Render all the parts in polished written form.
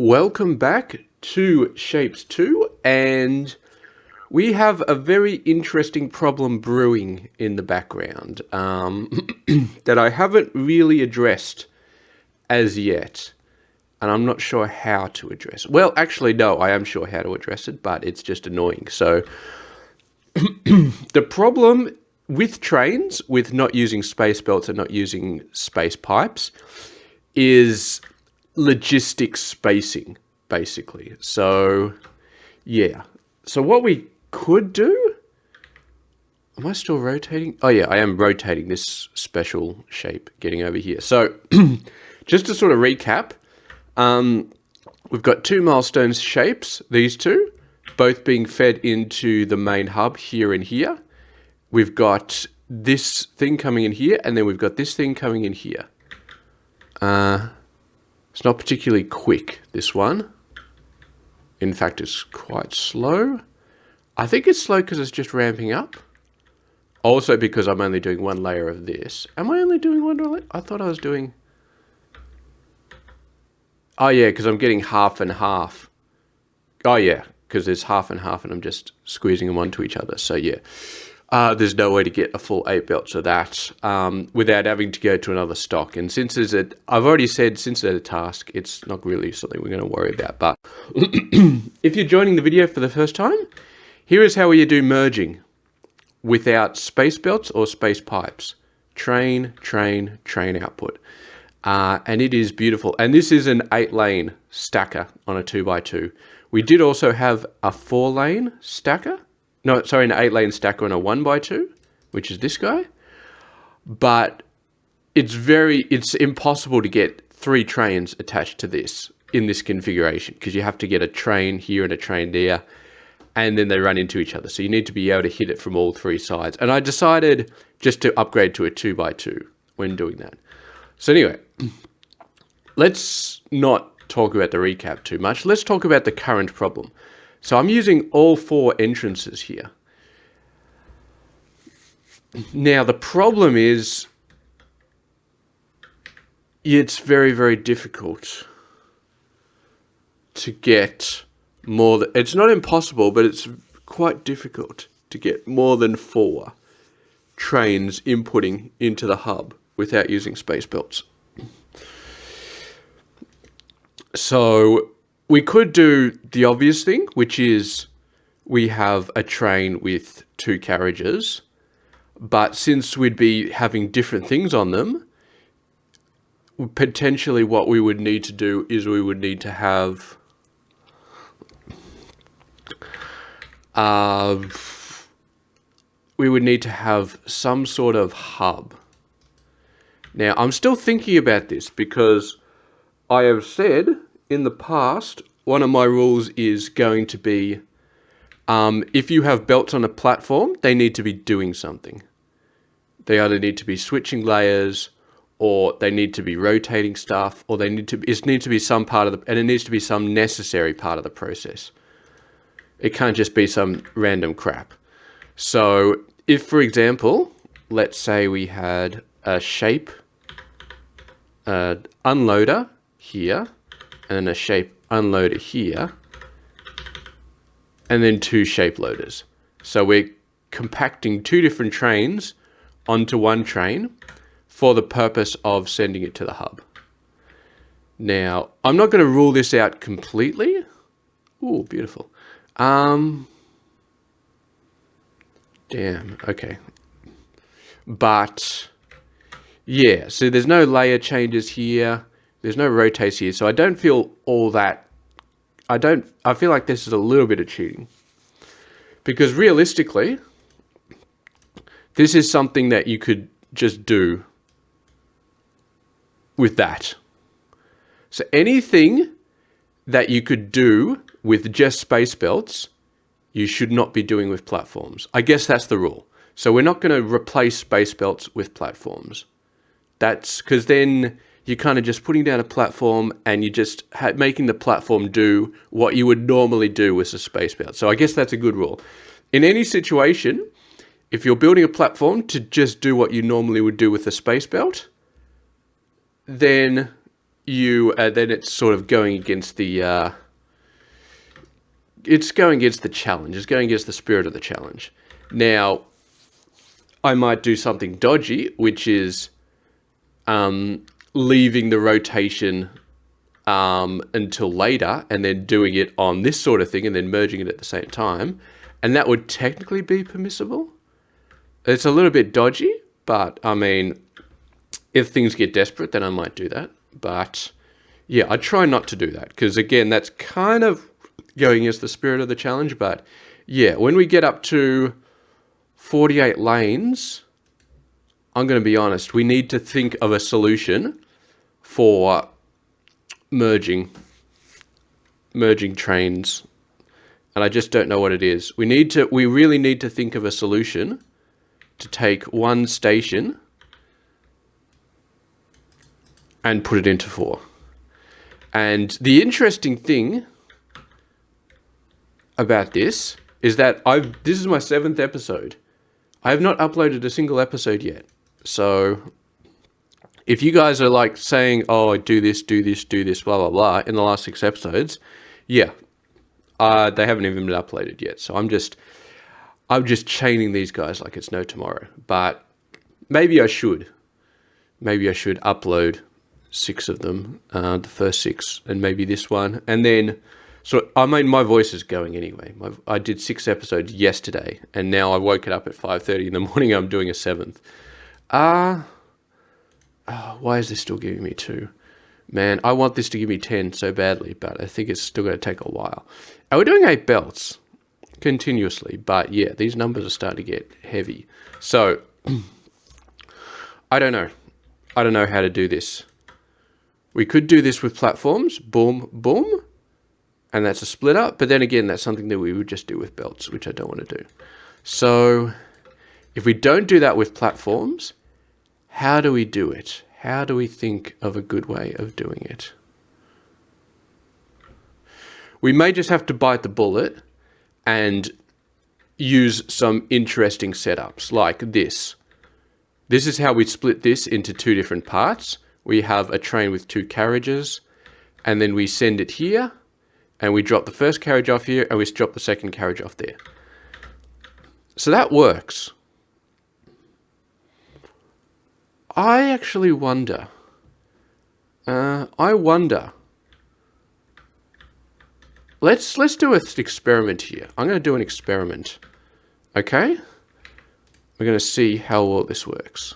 Welcome back to Shapes 2, and we have a very interesting problem brewing in the background that I haven't really addressed as yet, and I'm not sure how to address it. Well, actually, no, I am sure how to address it, but it's just annoying. So the problem with trains, with not using space belts and not using space pipes, is logistics spacing, basically. So, yeah. So what we could do... Am I still rotating? Oh, yeah, I am rotating this special shape, getting over here. So, just to sort of recap, we've got two milestone shapes, these two, both being fed into the main hub here and here. We've got this thing coming in here, and then we've got this thing coming in here. It's not particularly quick, this one. In fact, it's quite slow. I think it's slow because it's just ramping up. Also because I'm only doing one layer of this. Am I only doing one layer? I thought I was doing... Oh yeah, because I'm getting half and half. Oh yeah, because there's half and half and I'm just squeezing them onto each other. So yeah. There's no way to get a full 8 belts of that without having to go to another stock. And since there's a, I've already said, since there's a task, it's not really something we're going to worry about. But if you're joining the video for the first time, here is how you do merging without space belts or space pipes. Train, train, train output. And it is beautiful. And this is an 8-lane stacker on a 2x2. We did also have a 4-lane stacker. No, sorry, an 8-lane stacker on a 1x2, which is this guy. But it's impossible to get 3 trains attached to this in this configuration, because you have to get a train here and a train there, and then they run into each other. So you need to be able to hit it from all 3 sides. And I decided just to upgrade to a 2x2 when doing that. So anyway, let's not talk about the recap too much. Let's talk about the current problem. So I'm using all 4 entrances here. Now the problem is it's very, very difficult to get more than... It's not impossible, but it's quite difficult to get more than 4 trains inputting into the hub without using space belts. So... we could do the obvious thing, which is we have a train with 2 carriages, but since we'd be having different things on them, potentially what we would need to do is we would need to have some sort of hub. Now, I'm still thinking about this because I have said... in the past, one of my rules is going to be, if you have belts on a platform, they need to be doing something. They either need to be switching layers, or they need to be rotating stuff, or it needs to be some part of and it needs to be some necessary part of the process. It can't just be some random crap. So, if, for example, let's say we had a shape unloader here, and then a shape unloader here, and then 2 shape loaders. So we're compacting 2 different trains onto one train for the purpose of sending it to the hub. Now, I'm not going to rule this out completely. Ooh, beautiful. Damn, okay. But, yeah, so there's no layer changes here. There's no rotates here, so I don't feel all that... I feel like this is a little bit of cheating. Because realistically, this is something that you could just do with that. So anything that you could do with just space belts, you should not be doing with platforms. I guess that's the rule. So we're not going to replace space belts with platforms. That's because then... you're kind of just putting down a platform and you're just making the platform do what you would normally do with a space belt. So I guess that's a good rule. In any situation, if you're building a platform to just do what you normally would do with a space belt, then then it's sort of going against the it's going against the challenge. It's going against the spirit of the challenge. Now, I might do something dodgy, which is leaving the rotation until later and then doing it on this sort of thing and then merging it at the same time. And that would technically be permissible. It's a little bit dodgy, but I mean, if things get desperate, then I might do that. But yeah, I try not to do that because again, that's kind of going against the spirit of the challenge. But yeah, when we get up to 48 lanes, I'm going to be honest, we need to think of a solution for merging trains. And I just don't know what it is. We really need to think of a solution to take one station and put it into 4. And the interesting thing about this is that this is my 7th episode. I have not uploaded a single episode yet. So if you guys are like saying, oh, do this, blah, blah, blah, in the last 6 episodes, yeah, they haven't even been uploaded yet. So I'm just chaining these guys like it's no tomorrow. But maybe I should upload 6 of them, the first 6, and maybe this one. And then, so I mean, my voice is going anyway. I did 6 episodes yesterday, and now I woke it up at 5:30 in the morning. I'm doing a 7th. Why is this still giving me 2? Man, I want this to give me 10 so badly, but I think it's still going to take a while. And we're doing 8 belts continuously, but yeah, these numbers are starting to get heavy. So, I don't know. I don't know how to do this. We could do this with platforms, boom, boom, and that's a split up. But then again, that's something that we would just do with belts, which I don't want to do. So, if we don't do that with platforms, how do we do it? How do we think of a good way of doing it? We may just have to bite the bullet and use some interesting setups like this. This is how we split this into 2 different parts. We have a train with 2 carriages, and then we send it here, and we drop the first carriage off here, and we drop the second carriage off there. So that works. I actually wonder. Let's do an experiment here. I'm going to do an experiment. Okay? We're going to see how well this works.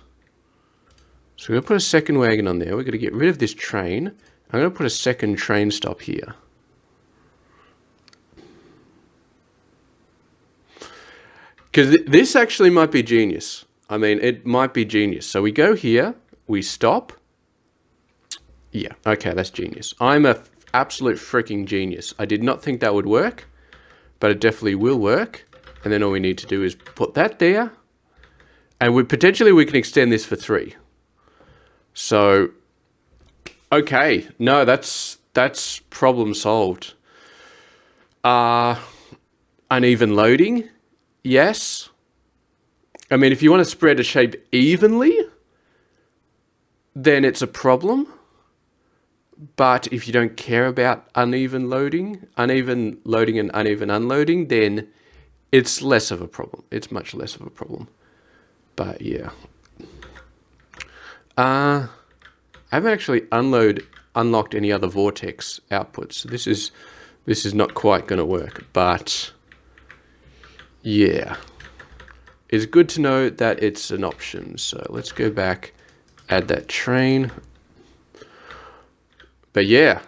So we're going to put a second wagon on there. We're going to get rid of this train. I'm going to put a second train stop here. Because this actually might be genius. I mean, it might be genius. So we go here, we stop. Yeah, okay, that's genius. I'm a absolute freaking genius. I did not think that would work, but it definitely will work. And then all we need to do is put that there. And we can extend this for 3. So, okay, no, that's problem solved. Uneven loading, yes. I mean, if you want to spread a shape evenly, then it's a problem. But if you don't care about uneven loading and uneven unloading, then it's less of a problem. It's much less of a problem. But yeah. I haven't actually unlocked any other Vortex outputs. So this is not quite going to work, but yeah. It's good to know that it's an option. So let's go back, add that train. But yeah,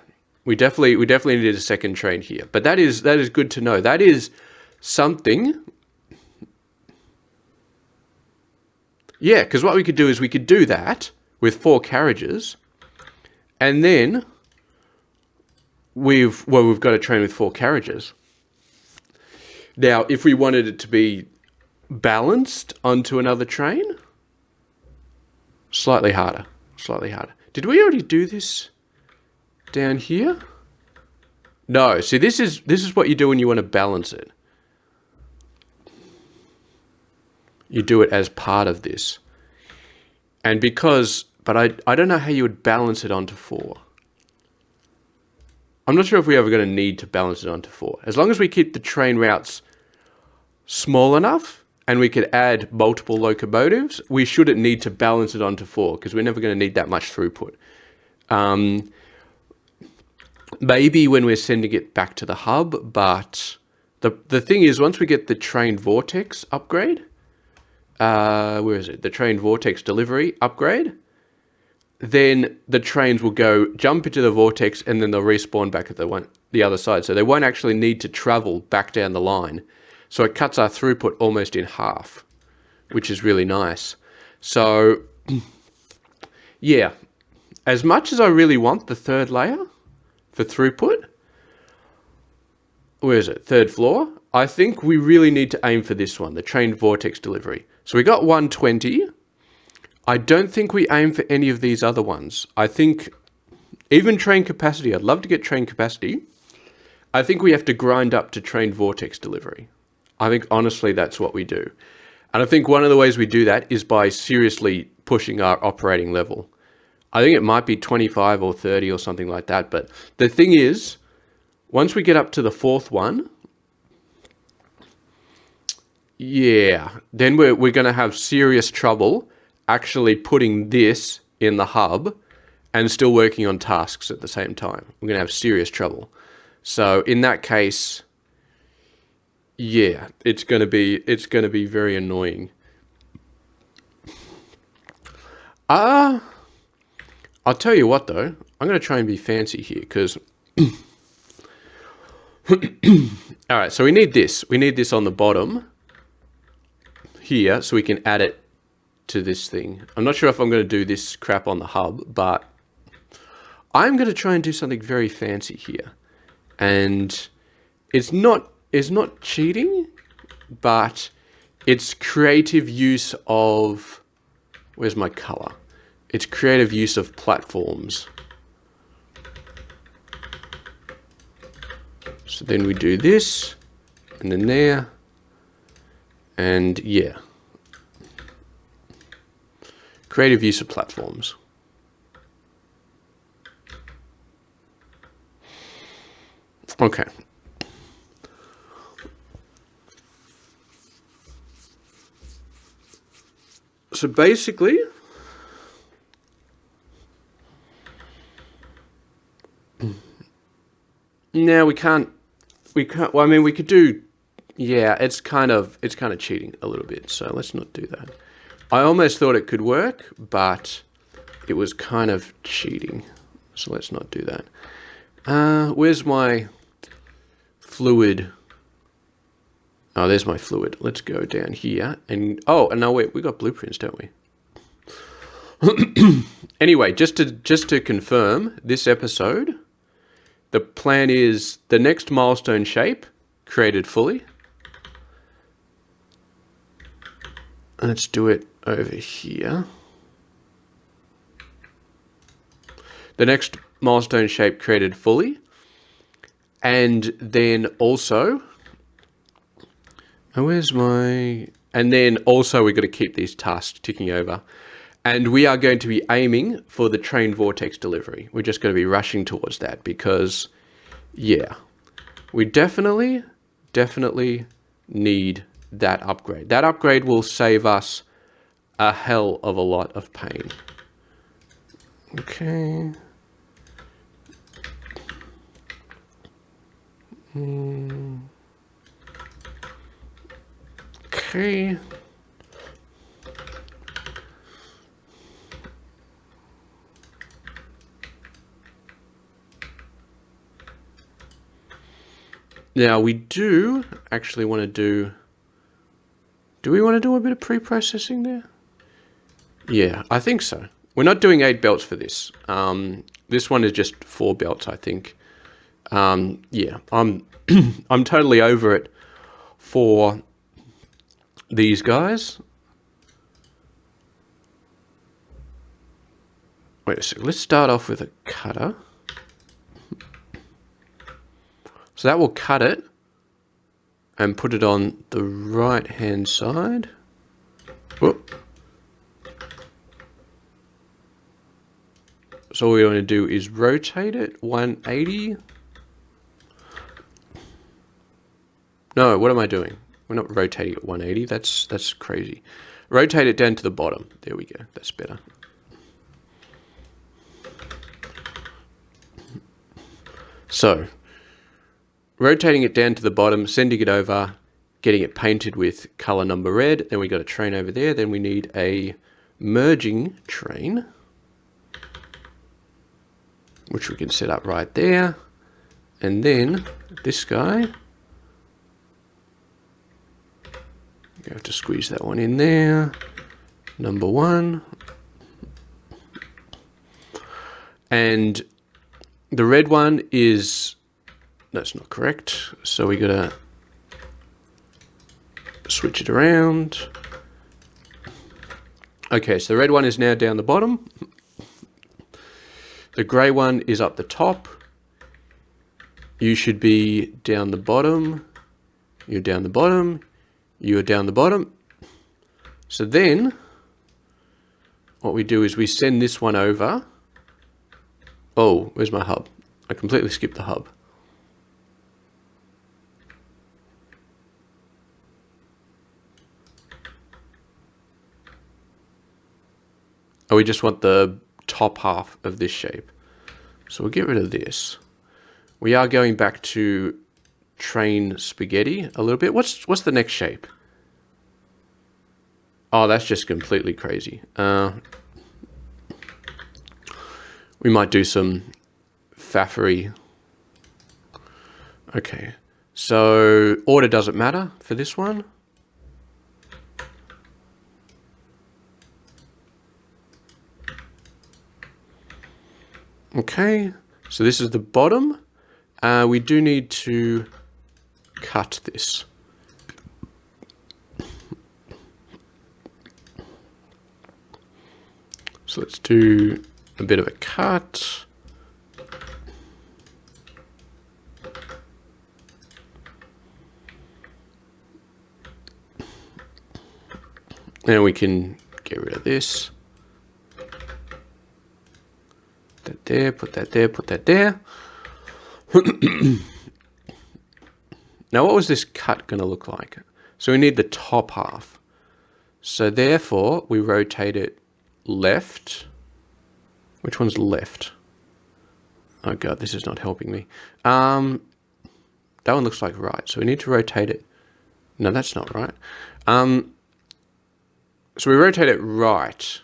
we definitely needed a second train here. But that is good to know. That is something. Yeah, because what we could do is we could do that with 4 carriages, and then we've got a train with 4 carriages. Now, if we wanted it to be balanced onto another train, slightly harder. Did we already do this down here? No. See, this is what you do when you want to balance it. You do it as part of this. And but I don't know how you would balance it onto 4. I'm not sure if we're ever going to need to balance it onto 4. As long as we keep the train routes small enough and we could add multiple locomotives, we shouldn't need to balance it onto 4 because we're never going to need that much throughput. Maybe when we're sending it back to the hub, but the thing is, once we get the train Vortex upgrade, where is it? The train Vortex delivery upgrade, then the trains will go jump into the Vortex and then they'll respawn back at the other side. So they won't actually need to travel back down the line. So it cuts our throughput almost in half, which is really nice. So yeah, as much as I really want the third layer for throughput, where is it? Third floor. I think we really need to aim for this one, the train Vortex delivery. So we got 120. I don't think we aim for any of these other ones. I think even train capacity, I'd love to get train capacity. I think we have to grind up to train Vortex delivery. I think honestly that's what we do. And I think one of the ways we do that is by seriously pushing our operating level. I think it might be 25 or 30 or something like that. But the thing is, once we get up to the 4th one, yeah, then we're going to have serious trouble actually putting this in the hub and still working on tasks at the same time. We're going to have serious trouble. So in that case, yeah, it's going to be very annoying. I'll tell you what though, I'm going to try and be fancy here because all right, so we need this. We need this on the bottom here so we can add it to this thing. I'm not sure if I'm going to do this crap on the hub, but I'm going to try and do something very fancy here. And it's not cheating, but it's creative use of, where's my color? It's creative use of platforms. So then we do this, and then there, and yeah. Creative use of platforms. Okay. So basically, no, we can't, well, I mean, we could do, yeah, it's kind of cheating a little bit. So let's not do that. I almost thought it could work, but it was kind of cheating. So let's not do that. Where's my fluid? Oh, there's my fluid. Let's go down here and, oh, no, wait, we got blueprints, don't we? Anyway, just to confirm this episode, the plan is the next milestone shape created fully. Let's do it over here. The next milestone shape created fully. And then also, oh, where's my, and then also we've got to keep these tasks ticking over. And we are going to be aiming for the train Vortex delivery. We're just going to be rushing towards that because, yeah, we definitely need that upgrade. That upgrade will save us a hell of a lot of pain. Okay. Okay. Now we do actually want to do we want to do a bit of pre-processing there? Yeah, I think so. We're not doing 8 belts for this. This one is just 4 belts, I think. Yeah, I'm I'm totally over it for these guys. Wait a second, let's start off with a cutter. So that will cut it and put it on the right hand side. Whoop. So all we want to do is rotate it 180. No, what am I doing? We're not rotating at 180. That's crazy. Rotate it down to the bottom. There we go. That's better. So, rotating it down to the bottom, sending it over, getting it painted with color number red. Then we got a train over there. Then we need a merging train, which we can set up right there. And then this guy, you have to squeeze that one in there. Number one. And the red one is, that's not correct. So we gotta switch it around. Okay, so the red one is now down the bottom. The grey one is up the top. You should be down the bottom. You're down the bottom. You're down the bottom. So then, what we do is we send this one over. Oh, where's my hub? I completely skipped the hub. Oh, we just want the top half of this shape. So we'll get rid of this. We are going back to train spaghetti a little bit. What's the next shape? Oh, that's just completely crazy. We might do some faffery. Okay, so order doesn't matter for this one. Okay, so this is the bottom. We do need to cut this. So let's do a bit of a cut. And we can get rid of this. Put that there, put that there, put that there. Now, what was this cut going to look like? So we need the top half. So therefore, we rotate it left. Which one's left? Oh God, this is not helping me. That one looks like right. So we need to rotate it. No, that's not right. So we rotate it right.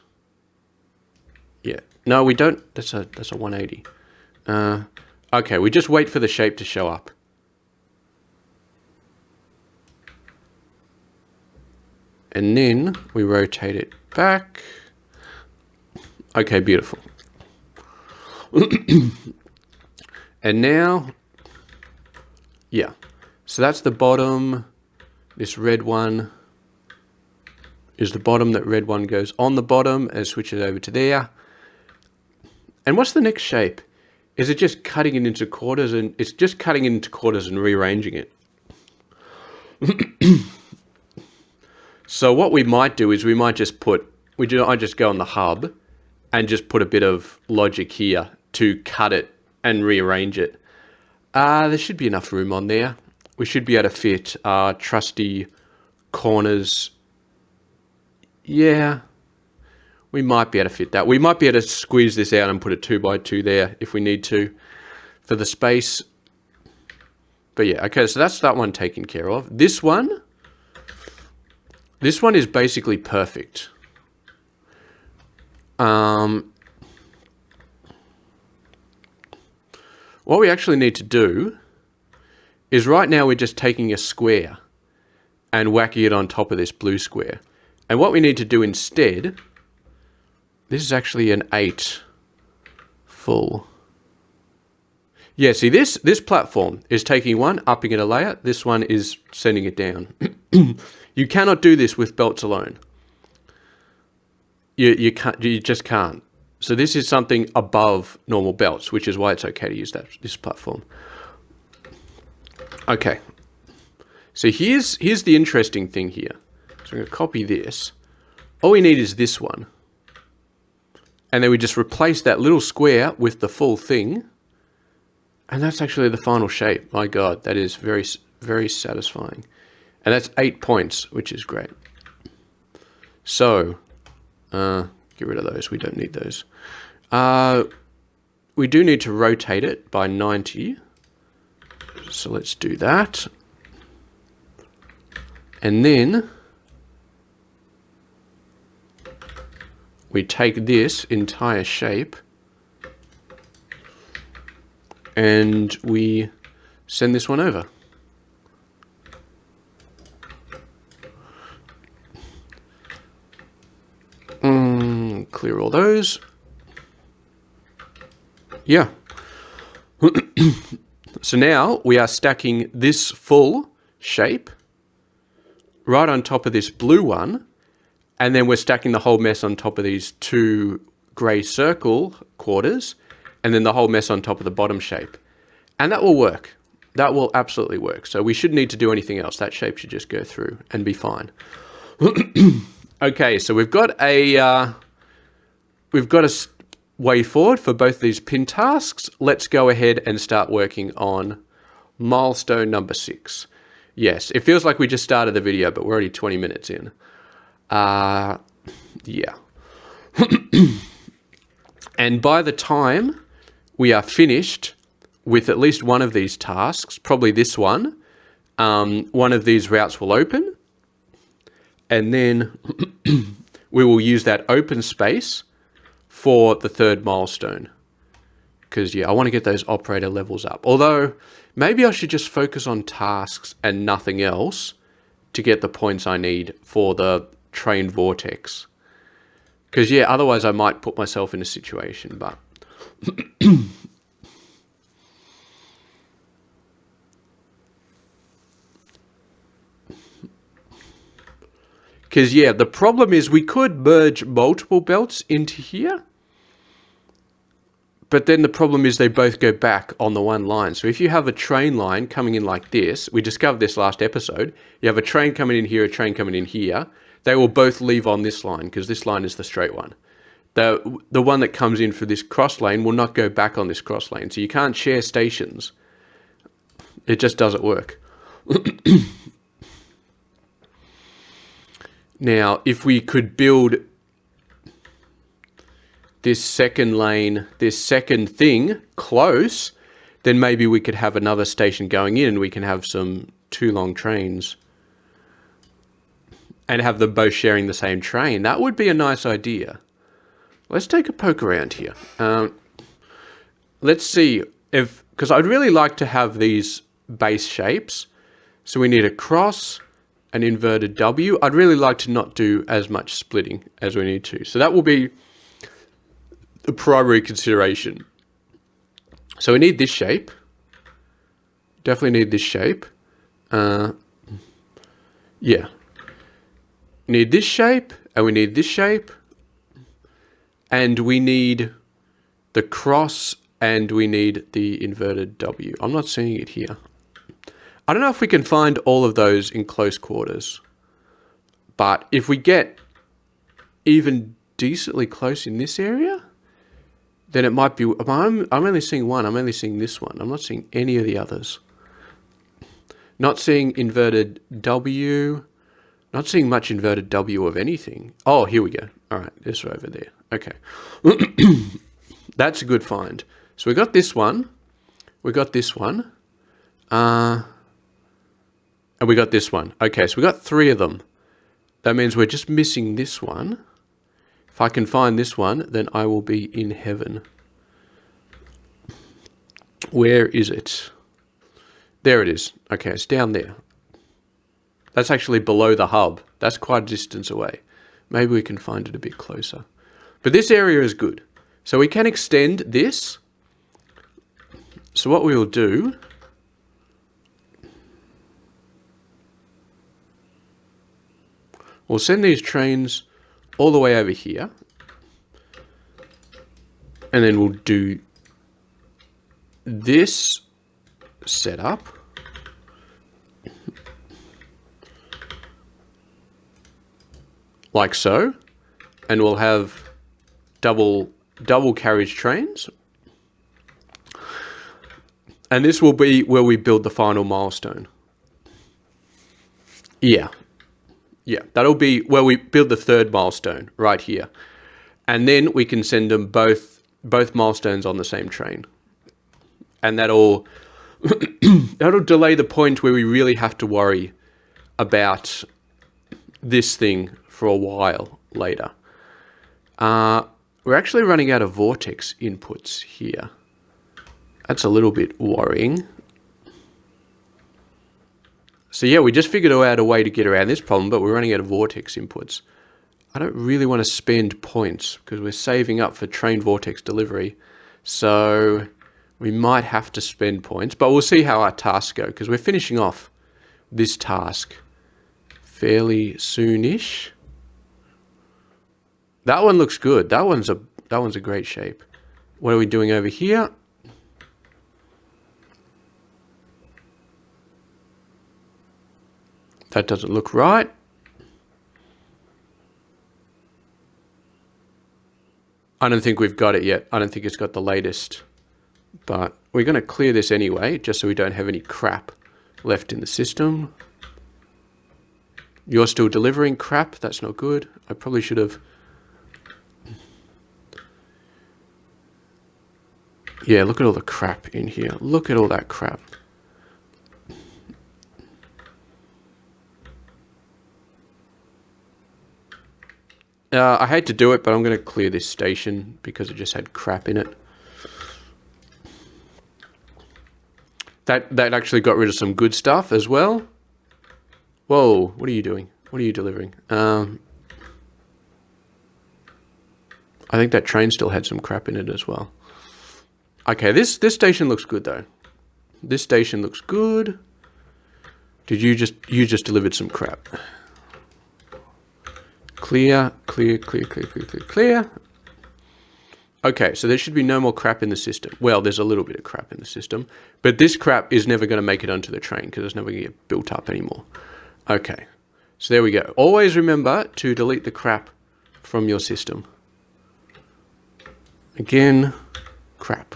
Yeah. No, we don't. That's a 180. Okay, we just wait for the shape to show up. And then we rotate it back. Okay, beautiful. And now, yeah. So that's the bottom. This red one is the bottom. That red one goes on the bottom and switches over to there. And what's the next shape? Is it just cutting it into quarters? And it's just cutting it into quarters and rearranging it. So what we might do is we might just put, I just go on the hub and just put a bit of logic here to cut it and rearrange it. There should be enough room on there. We should be able to fit trusty corners. Yeah, we might be able to fit that. We might be able to squeeze this out and put a 2x2 there if we need to for the space. But yeah, okay, so that's that one taken care of. This one is basically perfect. What we actually need to do is right now we're just taking a square and whacking it on top of this blue square. And what we need to do instead, this is actually an 8 full. Yeah, see this platform is taking one, upping it a layer. This one is sending it down. You cannot do this with belts alone. You just can't. So this is something above normal belts, which is why it's okay to use this platform. Okay. So here's the interesting thing here. So I'm going to copy this. All we need is this one. And then we just replace that little square with the full thing. And that's actually the final shape. My God, that is very, very satisfying. And that's 8 points, which is great. So, get rid of those. We don't need those. We do need to rotate it by 90. So let's do that. And then we take this entire shape and we send this one over. Clear all those. Yeah. So now we are stacking this full shape right on top of this blue one, and then we're stacking the whole mess on top of these 2 grey circle quarters, and then the whole mess on top of the bottom shape. And that will work. That will absolutely work. So we shouldn't need to do anything else. That shape should just go through and be fine. Okay, so we've got a way forward for both these pin tasks. Let's go ahead and start working on milestone number 6. Yes, it feels like we just started the video, but we're already 20 minutes in. Yeah. And by the time we are finished with at least one of these tasks, probably this one of these routes will open. And then we will use that open space for the 3rd milestone. Because, yeah, I want to get those operator levels up. Although, maybe I should just focus on tasks and nothing else to get the points I need for the train vortex. Because, yeah, otherwise I might put myself in a situation, but... Because, yeah, the problem is we could merge multiple belts into here. But then the problem is they both go back on the one line. So if you have a train line coming in like this, we discovered this last episode. You have a train coming in here, a train coming in here. They will both leave on this line because this line is the straight one. The one that comes in for this cross lane will not go back on this cross lane. So you can't share stations. It just doesn't work. Now, if we could build this second lane, this second thing close, then maybe we could have another station going in and we can have some 2 long trains and have them both sharing the same train. That would be a nice idea. Let's take a poke around here. Let's see if, because I'd really like to have these base shapes. So we need a cross, an inverted W. I'd really like to not do as much splitting as we need to. So that will be the primary consideration. So we need this shape. Definitely need this shape. Yeah. Need this shape, and we need this shape. And we need the cross, and we need the inverted W. I'm not seeing it here. I don't know if we can find all of those in close quarters. But if we get even decently close in this area, then it might be... I'm only seeing one. I'm only seeing this one. I'm not seeing any of the others. Not seeing inverted W. Not seeing much inverted W of anything. Oh, here we go. All right, this over there. Okay. That's a good find. So we got this one. We got this one. And we got this one. Okay, so we got 3 of them. That means we're just missing this one. If I can find this one, then I will be in heaven. Where is it? There it is. Okay, it's down there. That's actually below the hub. That's quite a distance away. Maybe we can find it a bit closer. But this area is good. So we can extend this. So what we will do... We'll send these trains all the way over here. And then we'll do this setup. Like so. And we'll have double carriage trains. And this will be where we build the final milestone. Yeah. Yeah, that'll be where we build the third milestone right here. And then we can send them both milestones on the same train. And that'll delay the point where we really have to worry about this thing for a while later. We're actually running out of Vortex inputs here. That's a little bit worrying. So yeah, we just figured out a way to get around this problem, but we're running out of Vortex inputs. I don't really want to spend points because we're saving up for train Vortex delivery. So we might have to spend points, but we'll see how our tasks go because we're finishing off this task fairly soonish. That one looks good. That one's a great shape. What are we doing over here? That doesn't look right. I don't think we've got it yet. I don't think it's got the latest. But we're going to clear this anyway, just so we don't have any crap left in the system. You're still delivering crap. That's not good. I probably should have... Yeah, look at all the crap in here. Look at all that crap. I hate to do it, but I'm going to clear this station because it just had crap in it. That actually got rid of some good stuff as well. Whoa, what are you doing? What are you delivering? I think that train still had some crap in it as well. Okay, this station looks good though. This station looks good. Did you just delivered some crap? Clear. Okay, so there should be no more crap in the system. Well, there's a little bit of crap in the system, but this crap is never going to make it onto the train because it's never going to get built up anymore. Okay, so there we go. Always remember to delete the crap from your system. Again, crap.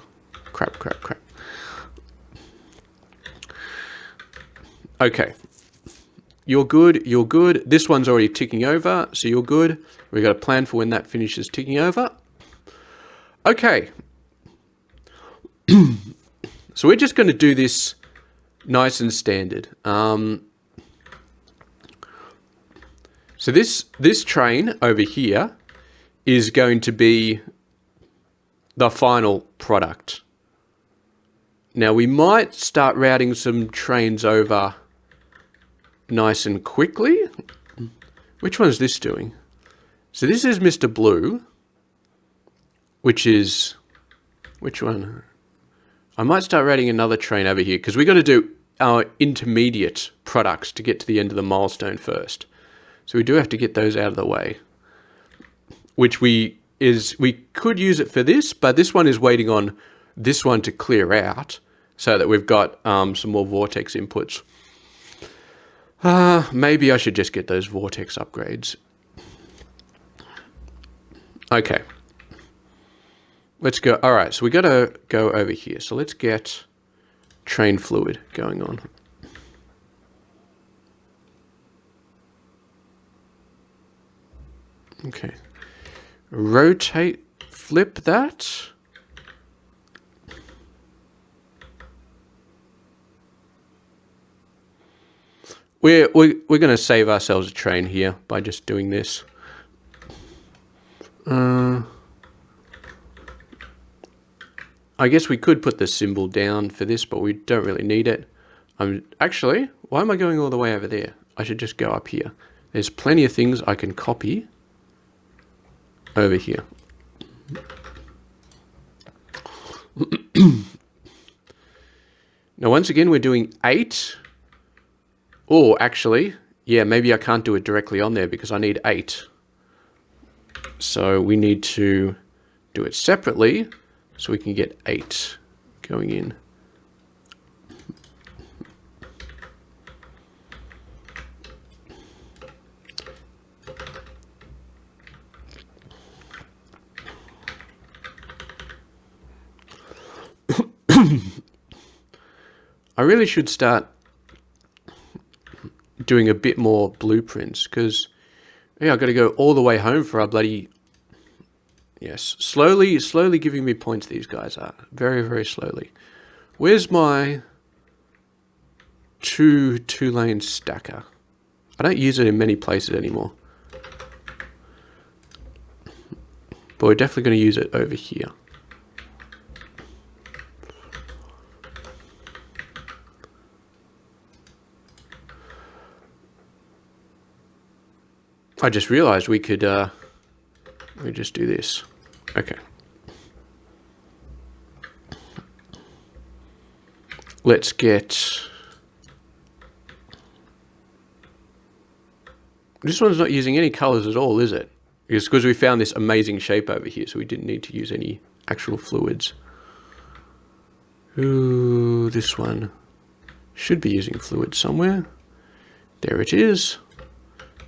Okay. You're good. This one's already ticking over, so you're good. We've got a plan for when that finishes ticking over. Okay. So we're just going to do this nice and standard. So this train over here is going to be the final product. Now we might start routing some trains over nice and quickly. Which one's this doing? So this is Mr. Blue, which one? I might start routing another train over here because we got to do our intermediate products to get to the end of the milestone first. So we do have to get those out of the way, which we could use it for this, but this one is waiting on this one to clear out so that we've got some more Vortex inputs. Maybe I should just get those Vortex upgrades. Okay. Let's go. All right, so we got to go over here. So let's get train fluid going on. Okay. Rotate, flip that. We're going to save ourselves a train here by just doing this. I guess we could put the symbol down for this, but we don't really need it. Actually, why am I going all the way over there? I should just go up here. There's plenty of things I can copy over here. Now, once again, we're doing 8. Or actually, yeah, maybe I can't do it directly on there because I need 8. So we need to do it separately so we can get 8 going in. I really should start doing a bit more blueprints, because yeah, I've got to go all the way home for our bloody... Yes, slowly giving me points, these guys are. Very, very slowly. Where's my two-lane stacker? I don't use it in many places anymore. But we're definitely going to use it over here. I just realized we could just do this. Okay. Let's get... This one's not using any colors at all, is it? It's because we found this amazing shape over here, so we didn't need to use any actual fluids. Ooh, this one should be using fluid somewhere. There it is.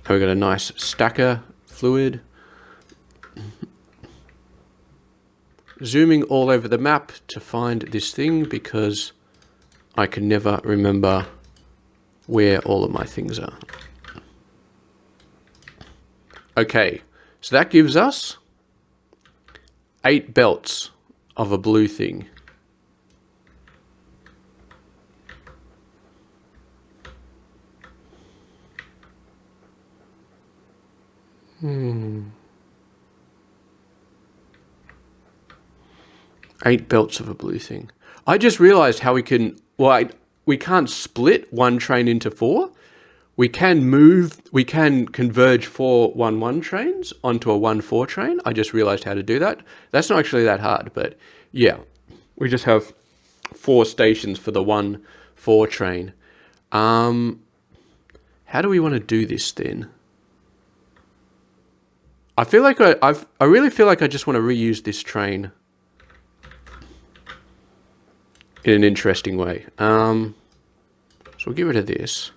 And we've got a nice stacker fluid. Zooming all over the map to find this thing, because I can never remember where all of my things are. Okay, so that gives us 8 belts of a blue thing. Eight belts of a blue thing. I just realized how we can... Well, we can't split one train into 4. We can converge 4 1-1 trains onto a 1-4 train. I just realized how to do that. That's not actually that hard, but yeah. We just have 4 stations for the 1-4 train. How do we want to do this then? I feel like I really feel like I just want to reuse this train in an interesting way. So we'll get rid of this.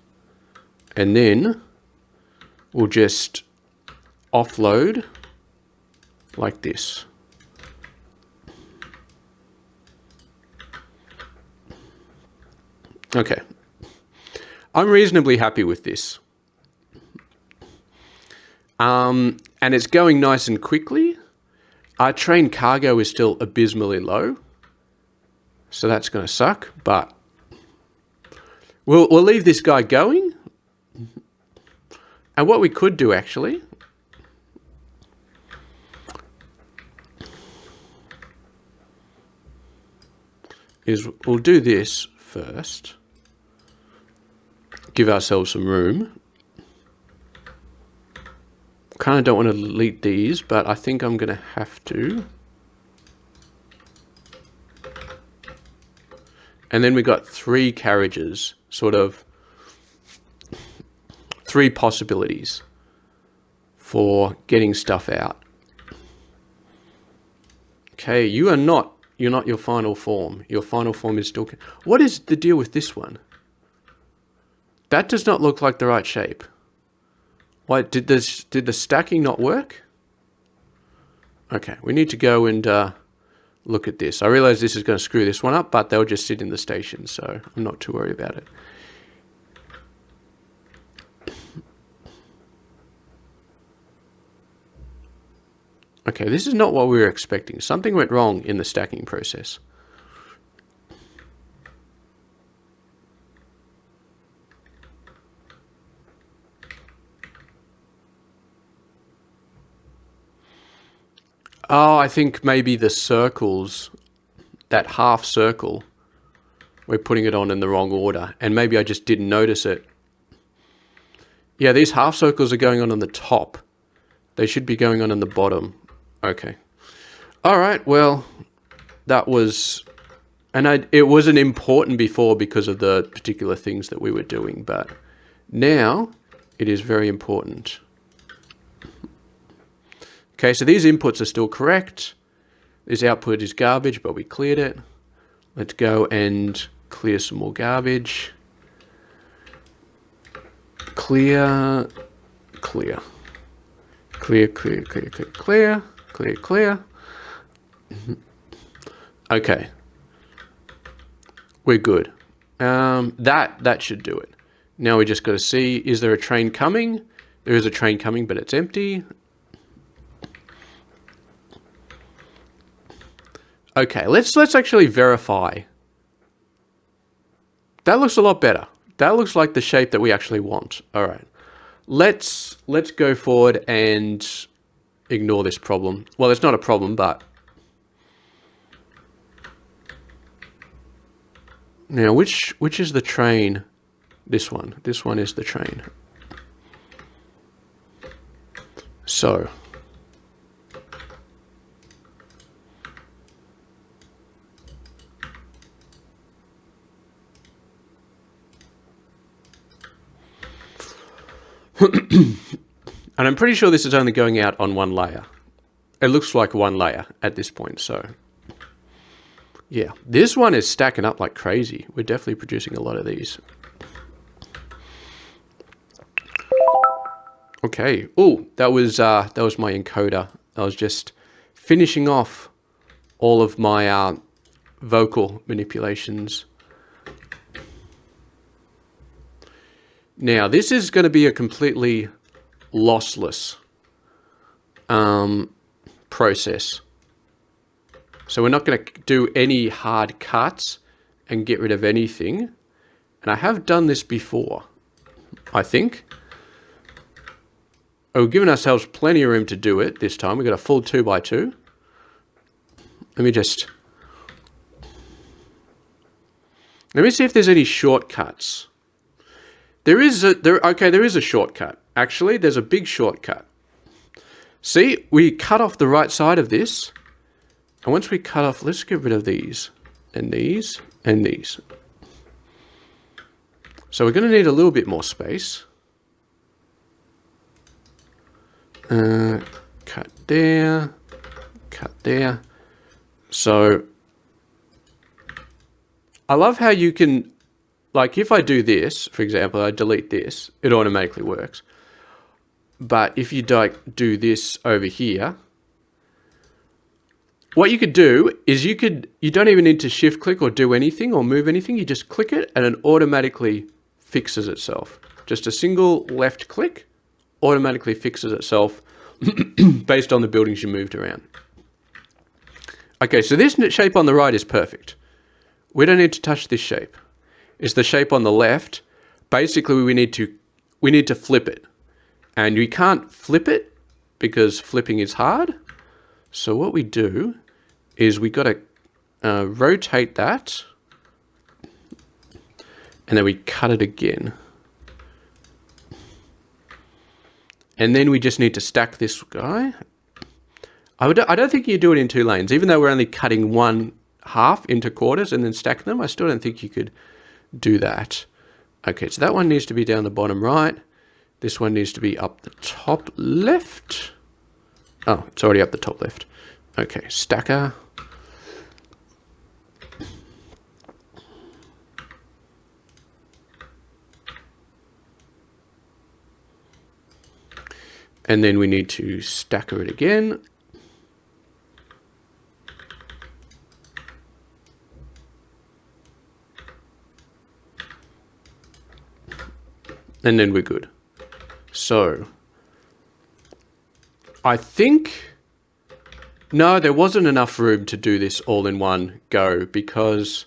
And then we'll just offload like this. Okay. I'm reasonably happy with this. And it's going nice and quickly. Our train cargo is still abysmally low. So that's going to suck, but we'll leave this guy going. And what we could do actually is we'll do this first. Give ourselves some room. Kind of don't want to delete these, but I think I'm going to have to. And then we got 3 carriages, sort of 3 possibilities for getting stuff out. Okay, you're not your final form. Your final form is still... What is the deal with this one? That does not look like the right shape. Why, did the stacking not work? Okay, we need to go and look at this. I realize this is going to screw this one up, but they'll just sit in the station, so I'm not too worried about it. Okay, this is not what we were expecting. Something went wrong in the stacking process. Oh, I think maybe the circles, that half circle, we're putting it on in the wrong order. And maybe I just didn't notice it. Yeah, these half circles are going on the top. They should be going on the bottom. Okay. All right, well, that was... And it wasn't important before because of the particular things that we were doing, but now it is very important. Okay, so these inputs are still correct. This output is garbage, but we cleared it. Let's go and clear some more garbage. Clear, clear. Clear, clear, clear, clear, clear, clear, clear. Okay. We're good. That should do it. Now we just got to see, is there a train coming? There is a train coming, but it's empty. Okay, let's actually verify. That looks a lot better. That looks like the shape that we actually want. All right. Let's go forward and ignore this problem. Well, it's not a problem, but now which is the train? This one. This one is the train. So and I'm pretty sure this is only going out on one layer. It looks like one layer at this point, so yeah. This one is stacking up like crazy. We're definitely producing a lot of these. Okay. Oh, that was my encoder. I was just finishing off all of my vocal manipulations. Now, this is going to be a completely lossless process. So we're not going to do any hard cuts and get rid of anything. And I have done this before, I think. Oh, we've given ourselves plenty of room to do it this time. We've got a full 2x2. Let me see if there's any shortcuts. There is a shortcut. Actually, there's a big shortcut. See, we cut off the right side of this. And once we cut off, let's get rid of these and these and these. So we're going to need a little bit more space. Cut there, cut there. So I love how you can, like if I do this, for example, I delete this, it automatically works. But if you do this over here, what you could do is you don't even need to shift click or do anything or move anything. You just click it and it automatically fixes itself. Just a single left click automatically fixes itself based on the buildings you moved around. Okay, so this shape on the right is perfect. We don't need to touch this shape. It's the shape on the left. Basically, we need to flip it. And we can't flip it because flipping is hard. So what we do is we got to rotate that. And then we cut it again. And then we just need to stack this guy. I don't think you do it in 2 lanes. Even though we're only cutting 1/2 into quarters and then stack them, I still don't think you could do that. Okay, so that one needs to be down the bottom right. This one needs to be up the top left. Oh, it's already up the top left. Okay, stacker. And then we need to stacker it again. And then we're good. So, I think, no, there wasn't enough room to do this all in one go because,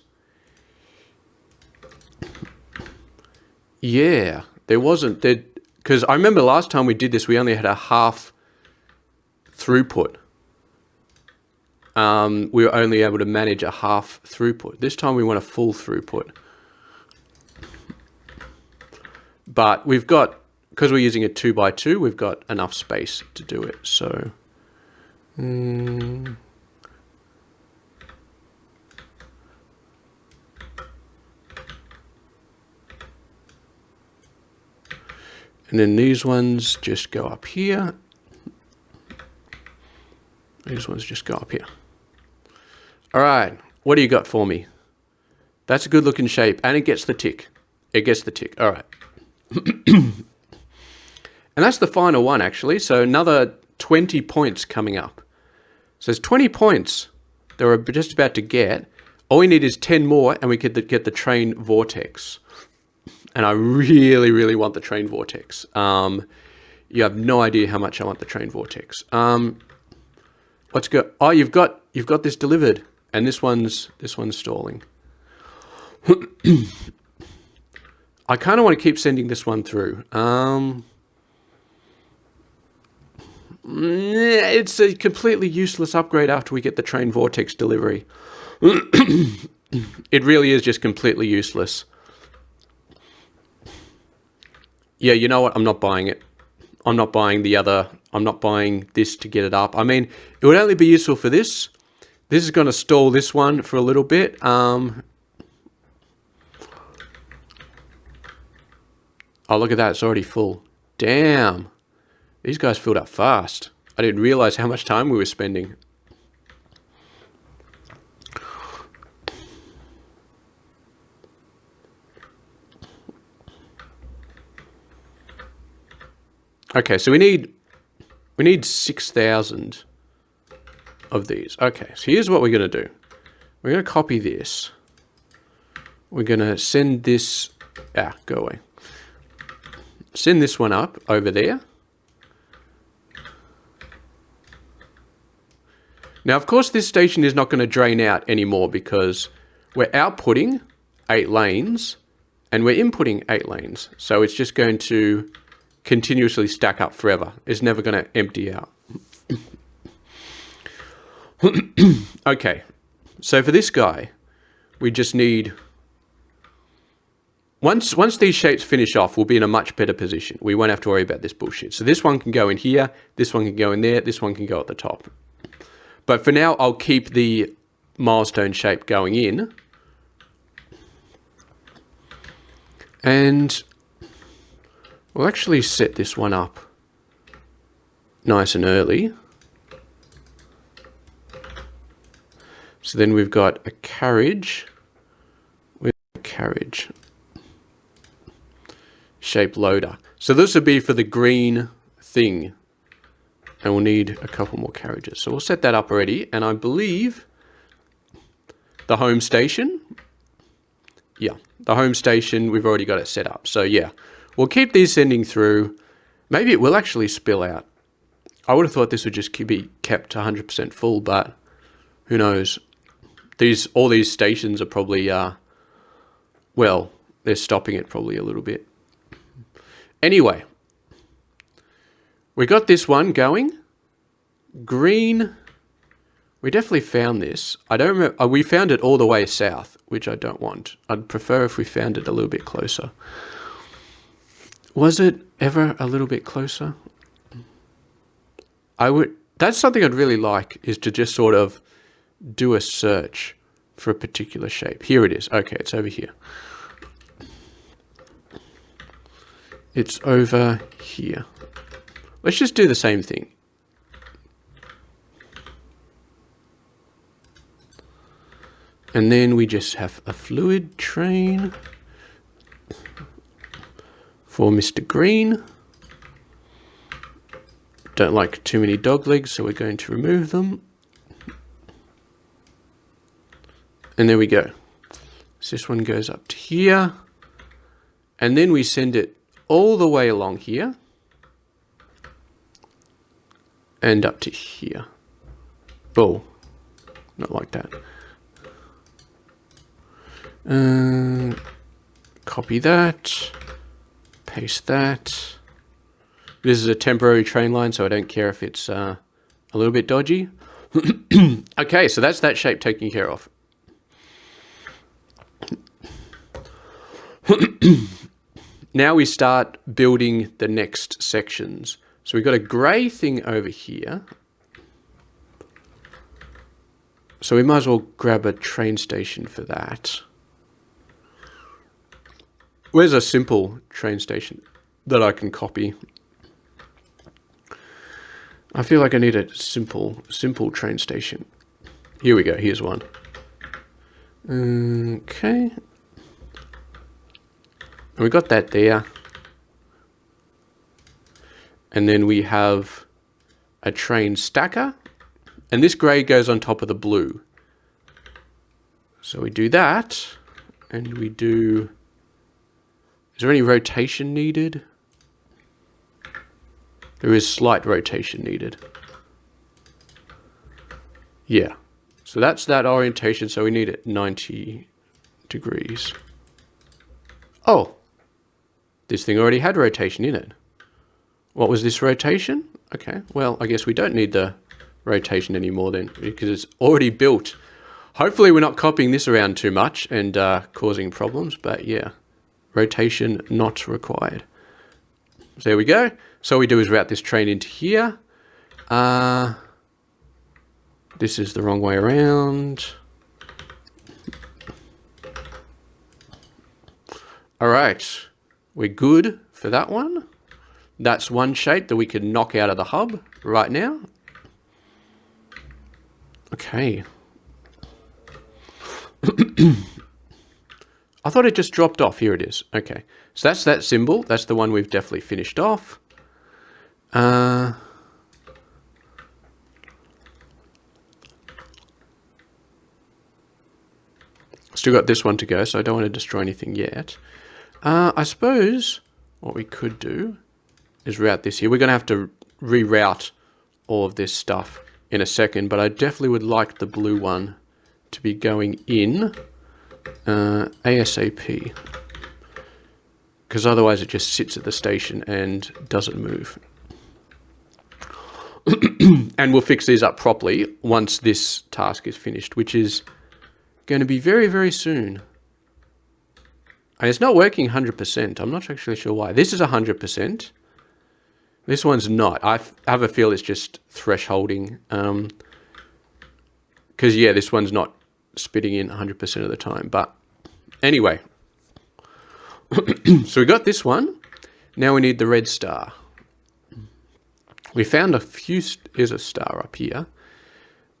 yeah, there wasn't. Because I remember last time we did this, we only had a half throughput. We were only able to manage a half throughput. This time we want a full throughput. But we've got, because we're using a 2x2, we've got enough space to do it. So, and then these ones just go up here. These ones just go up here. All right, what do you got for me? That's a good looking shape, and it gets the tick. It gets the tick. All right. And that's the final one, actually. So another 20 points coming up. So there's 20 points that we're just about to get. All we need is 10 more, and we could get the train Vortex. And I really, really want the train vortex. You have no idea how much I want the train vortex. Let's go. Oh, you've got this delivered, and this one's stalling. I kind of want to keep sending this one through. It's a completely useless upgrade after we get the train vortex delivery. It really is just completely useless. Yeah, you know what? I'm not buying it. I'm not buying the other. I'm not buying this to get it up. I mean, it would only be useful for this. This is going to stall this one for a little bit. Oh, look at that. It's already full. Damn. These guys filled up fast. I didn't realize how much time we were spending. Okay, so we need 6,000 of these. Okay, so here's what we're going to do. We're going to copy this. We're going to send this... go away. Send this one up over there. Now, of course, this station is not going to drain out anymore because we're outputting 8 lanes and we're inputting 8 lanes. So it's just going to continuously stack up forever. It's never going to empty out. Okay, so for this guy, we just need... Once these shapes finish off, we'll be in a much better position. We won't have to worry about this bullshit. So this one can go in here, this one can go in there, this one can go at the top. But for now, I'll keep the milestone shape going in. And we'll actually set this one up nice and early. So then we've got a carriage with a carriage shape loader. So this would be for the green thing. And we'll need a couple more carriages. So we'll set that up already. And I believe the home station. Yeah, the home station, we've already got it set up. So yeah, we'll keep these sending through. Maybe it will actually spill out. I would have thought this would just be kept 100% full, but who knows? All these stations are probably, well, they're stopping it probably a little bit. Anyway. We got this one going. Green. We definitely found this. I don't remember. We found it all the way south, which I don't want. I'd prefer if we found it a little bit closer. Was it ever a little bit closer? That's something I'd really like, is to just sort of do a search for a particular shape. Here it is. Okay, it's over here. It's over here. Let's just do the same thing. And then we just have a fluid train for Mr. Green. Don't like too many dog legs, so we're going to remove them. And there we go. So this one goes up to here. And then we send it all the way along here. And up to here. Oh, not like that. Copy that. Paste that. This is a temporary train line, so I don't care if it's a little bit dodgy. Okay, so that's that shape taken care of. Now we start building the next sections. So we've got a grey thing over here. So we might as well grab a train station for that. Where's a simple train station that I can copy? I feel like I need a simple train station. Here we go, here's one. Okay. And we got that there. And then we have a train stacker. And this grey goes on top of the blue. So we do that. And we do Is there any rotation needed? There is slight rotation needed. Yeah. So that's that orientation. So we need it 90 degrees. Oh, this thing already had rotation in it. What was this rotation? Okay, well, I guess we don't need the rotation anymore then, because it's already built. Hopefully we're not copying this around too much and causing problems, but yeah, rotation not required. So there we go. So all we do is route this train into here. This is the wrong way around. All right, we're good for that one. That's one shape that we can knock out of the hub right now. Okay. I thought it just dropped off. Here it is. Okay. So that's that symbol. That's the one we've definitely finished off. Still got this one to go, so I don't want to destroy anything yet. I suppose what we could do is route this here. We're going to have to reroute all of this stuff in a second, but I definitely would like the blue one to be going in ASAP, because otherwise it just sits at the station and doesn't move. And we'll fix these up properly once this task is finished, which is going to be very, very soon. And it's not working 100%. I'm not actually sure why. This is 100%. This one's not. I have a feel it's just thresholding. Because, yeah, this one's not spitting in 100% of the time. But anyway. So we got this one. Now we need the red star. We found a few... Here's a star up here.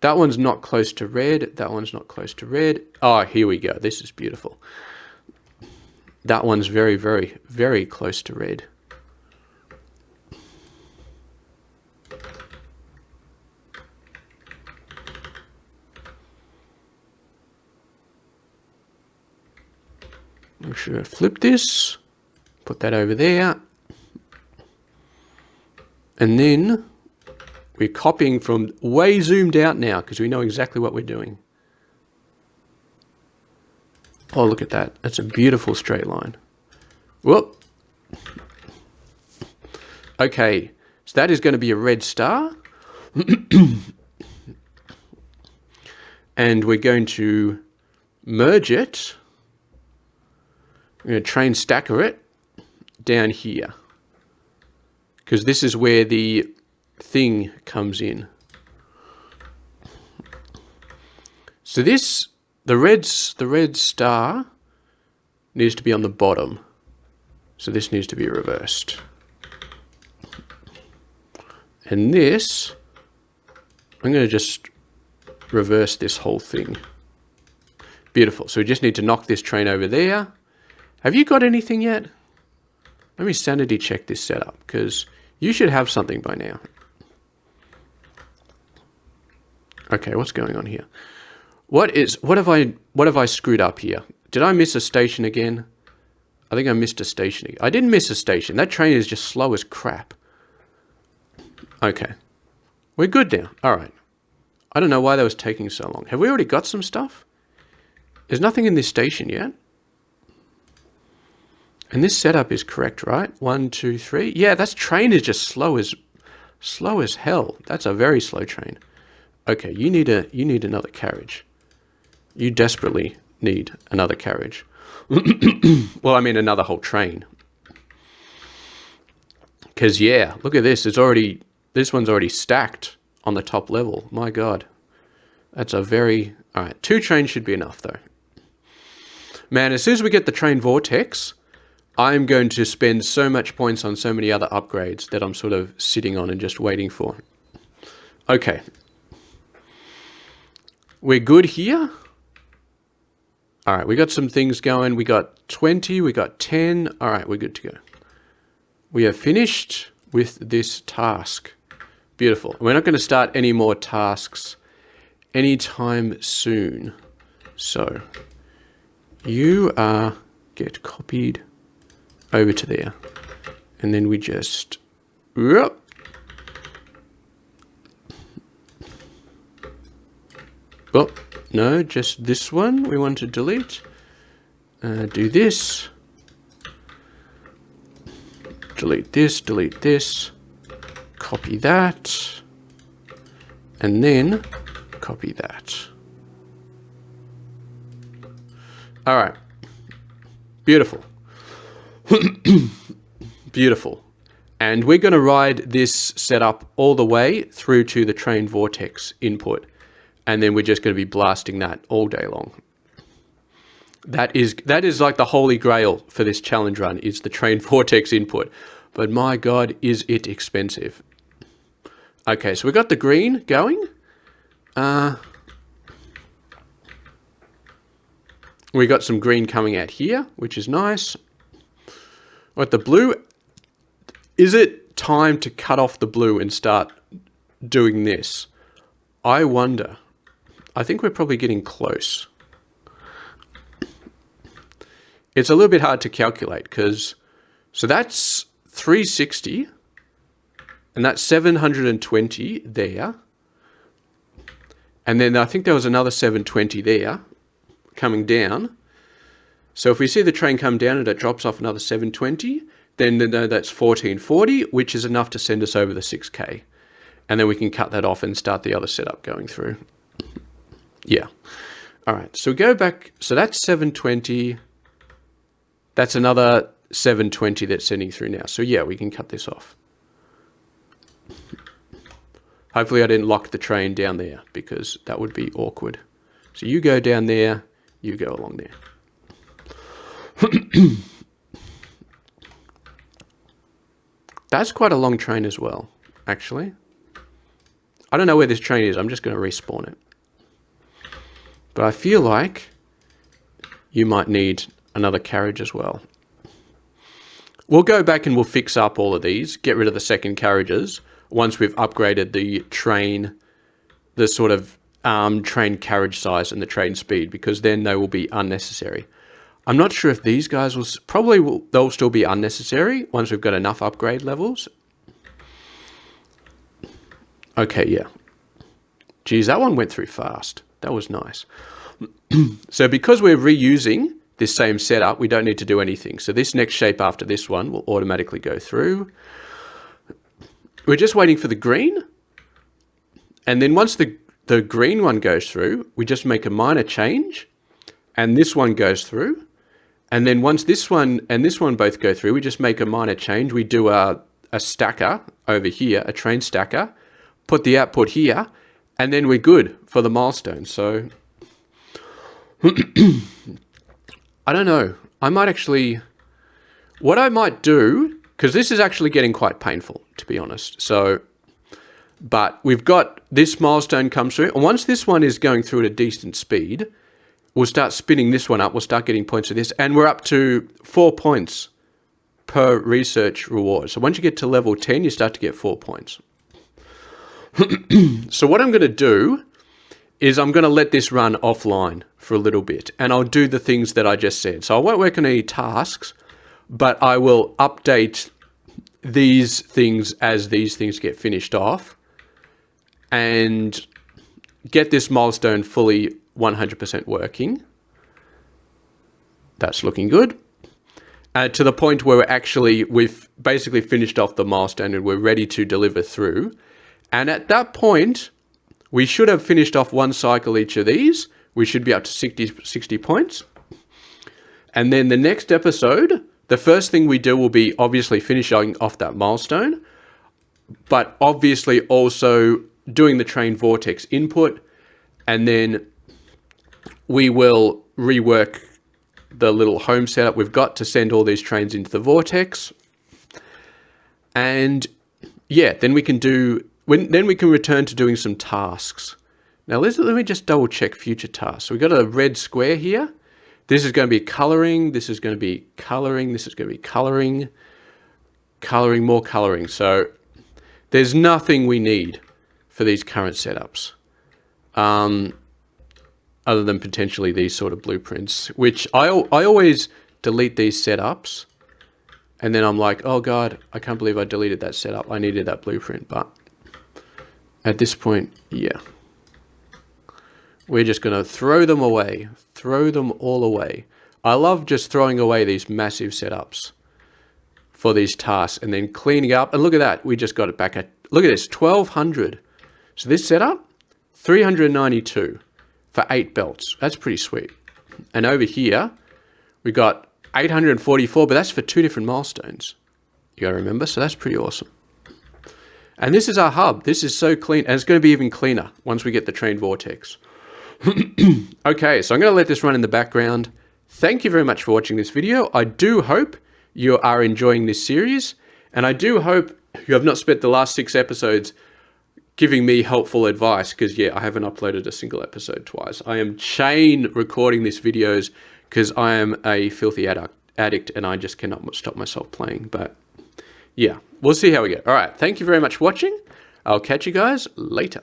That one's not close to red. That one's not close to red. Oh, here we go. This is beautiful. That one's very, very, very close to red. Make sure I flip this. Put that over there. And then we're copying from way zoomed out now because we know exactly what we're doing. Oh, look at that. That's a beautiful straight line. Whoop. Okay, so that is going to be a red star. And we're going to merge it. We're going to train stacker it down here, because this is where the thing comes in. So this, the red star needs to be on the bottom. So this needs to be reversed. And this, I'm going to just reverse this whole thing. Beautiful. So we just need to knock this train over there. Have you got anything yet? Let me sanity check this setup, because you should have something by now. Okay, what's going on here? What have I screwed up here? Did I miss a station again? I think I missed a station again. I didn't miss a station. That train is just slow as crap. Okay. We're good now. All right. I don't know why that was taking so long. Have we already got some stuff? There's nothing in this station yet. And this setup is correct, right? 1, 2, 3. Yeah, that train is just slow as hell. That's a very slow train. Okay, you need another carriage. You desperately need another carriage. Well, I mean another whole train. Because yeah, look at this. This one's already stacked on the top level. My God, that's a very... All right, 2 trains should be enough though. Man, as soon as we get the train Vortex, I'm going to spend so much points on so many other upgrades that I'm sort of sitting on and just waiting for. Okay. We're good here. All right, we got some things going. We got 20, we got 10. All right, we're good to go. We are finished with this task. Beautiful. We're not going to start any more tasks anytime soon. So you are get copied over to there. And then we just... Whoop. Oh, no, just this one we want to delete. Do this. Delete this. Copy that. And then copy that. All right. Beautiful. Beautiful. And we're going to ride this setup all the way through to the train Vortex input. And then we're just going to be blasting that all day long. That is like the holy grail for this challenge run, is the train Vortex input. But my God, is it expensive. Okay, so we got the green going. We got some green coming out here, which is nice. What, the blue? Is it time to cut off the blue and start doing this? I wonder. I think we're probably getting close. It's a little bit hard to calculate because, so that's 360 and that's 720 there. And then I think there was another 720 there coming down. So if we see the train come down and it drops off another 720, then that's 1440, which is enough to send us over the 6K. And then we can cut that off and start the other setup going through. Yeah. All right. So we go back. So that's 720. That's another 720 that's sending through now. So yeah, we can cut this off. Hopefully I didn't lock the train down there because that would be awkward. So you go down there, you go along there. That's quite a long train as well, actually. I don't know where this train is. I'm just going to respawn it. But I feel like you might need another carriage as well. We'll go back and we'll fix up all of these, get rid of the second carriages once we've upgraded the train, the sort of train carriage size and the train speed, because then they will be unnecessary. I'm not sure if these guys they'll still be unnecessary once we've got enough upgrade levels. Okay, yeah. Geez, that one went through fast. That was nice. So because we're reusing this same setup, we don't need to do anything. So this next shape after this one will automatically go through. We're just waiting for the green. And then once the green one goes through, we just make a minor change. And this one goes through. And then once this one and this one both go through, we just make a minor change. We do a stacker over here, a train stacker, put the output here, and then we're good for the milestone. So I don't know. I might actually, what I might do, because this is actually getting quite painful, to be honest. So, but we've got this milestone comes through. And once this one is going through at a decent speed, we'll start spinning this one up. We'll start getting points for this. And we're up to 4 points per research reward. So once you get to level 10, you start to get 4 points. So what I'm going to do is I'm going to let this run offline for a little bit. And I'll do the things that I just said. So I won't work on any tasks, but I will update these things as these things get finished off and get this milestone fully 100% working. That's looking good. To the point where we've basically finished off the milestone and we're ready to deliver through. And at that point, we should have finished off one cycle each of these. We should be up to 60 points. And then the next episode, the first thing we do will be obviously finishing off that milestone, but obviously also doing the train Vortex input. And then we will rework the little home setup we've got to send all these trains into the Vortex. And yeah, then we can return to doing some tasks. Now let me just double check future tasks. So we've got a red square here. This is going to be coloring. This is going to be coloring. This is going to be coloring, coloring, more coloring. So there's nothing we need for these current setups. Other than potentially these sort of blueprints, which I always delete these setups And then I'm like, oh God, I can't believe I deleted that setup. I needed that blueprint. But at this point, yeah. We're just going to throw them away. Throw them all away. I love just throwing away these massive setups for these tasks and then cleaning up. And look at that. We just got it back at, look at this, 1200. So this setup, 392 for 8 belts. That's pretty sweet. And over here, we got 844, but that's for 2 different milestones. You got to remember. So that's pretty awesome. And this is our hub. This is so clean. And it's going to be even cleaner once we get the trained Vortex. Okay, so I'm going to let this run in the background. Thank you very much for watching this video. I do hope you are enjoying this series. And I do hope you have not spent the last 6 episodes giving me helpful advice. Because, yeah, I haven't uploaded a single episode twice. I am chain recording these videos because I am a filthy addict and I just cannot stop myself playing. But, yeah, we'll see how we go. All right, thank you very much for watching. I'll catch you guys later.